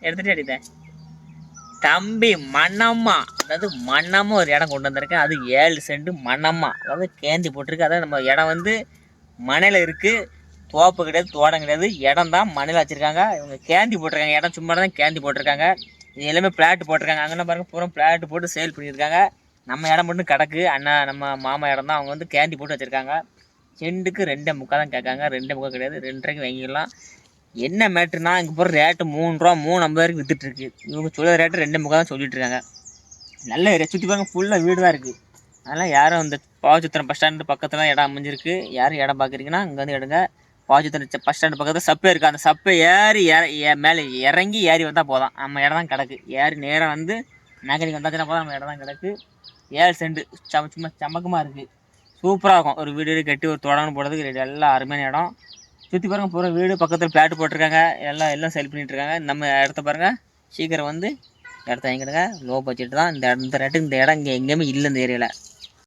எடுத்துகிட்டு அடித்தேன் தம்பி. மண்ணம்மா, அதாவது மண்ணம்மா ஒரு இடம் கொண்டு வந்திருக்கேன். அது 7 சென்ட் மண்ணம்மா, அதாவது கேந்தி போட்டிருக்கு. அதாவது நம்ம இடம் வந்து மனையில் இருக்குது, தோப்பு கிடையாது, தோட்டம் கிடையாது, இடம் தான் மண்ணில் வச்சுருக்காங்க. இவங்க கேந்தி போட்டிருக்காங்க, இடம் சும்மா தான் கேந்தி போட்டிருக்காங்க. இது எல்லாமே பிளாட் போட்டிருக்காங்க. அங்கே பாருங்கள் பூரா பிளாட் போட்டு சேல் பண்ணியிருக்காங்க. நம்ம இடம் மட்டும் கிடக்கு. அண்ணா நம்ம மாமா இடம் தான். அவங்க வந்து கேந்தி போட்டு வச்சுருக்காங்க. செண்டுக்கு 2.25 தான் கேட்காங்க. 2.25 கிடையாது, 2.5 வாங்கிக்கலாம். என்ன மேட்ருனா இங்கே போகிற ரேட்டு 3 ரூபா 3.50 வரைக்கும் விற்றுட்டுருக்கு. இவங்க சொல்கிற ரேட்டு 2.25 தான் சொல்லிட்டு இருக்காங்க. நல்ல ஏரியா, சுற்றி பாருங்க ஃபுல்லாக வீடு தான் இருக்குது. அதனால் யாரும் இந்த பாவச்சுத்திரம் பஸ் ஸ்டாண்டு பக்கத்தில் இடம் அமைஞ்சிருக்கு. யாரும் இடம் பார்க்குறீங்கன்னா இங்கே வந்து எடுங்க. பாவச்சுத்திரம் பஸ் ஸ்டாண்டு பக்கத்தில் சப்பை இருக்குது. அந்த சப்பை ஏறி மேலே இறங்கி ஏறி வந்தால் போதும், நம்ம இடம் தான் கிடக்கு. ஏறி நேராக வந்து மேக்கனிக்கு வந்தாச்சுன்னா போதும், நம்ம இடம் தான் கிடக்கு. 7 சென்ட் சும்மா சமக்கமாக இருக்குது. சூப்பராக இருக்கும். ஒரு வீடு கட்டி ஒரு தொடர்ந்து போடுறதுக்கு எல்லாம் அருமையான இடம். சுற்றி பாருங்கள் பூரா வீடு, பக்கத்தில் பிளாட் போட்டிருக்காங்க. எல்லாம் செல் பண்ணிகிட்ருக்காங்க. நம்ம இடத்த பாருங்கள், சீக்கிரம் வந்து இடத்த வாங்கிடுங்க. லோ பட்ஜெட் தான். இந்த ரேட்டு இந்த இடம் இங்கே எங்கேயுமே இல்லை இந்த ஏரியாவில்.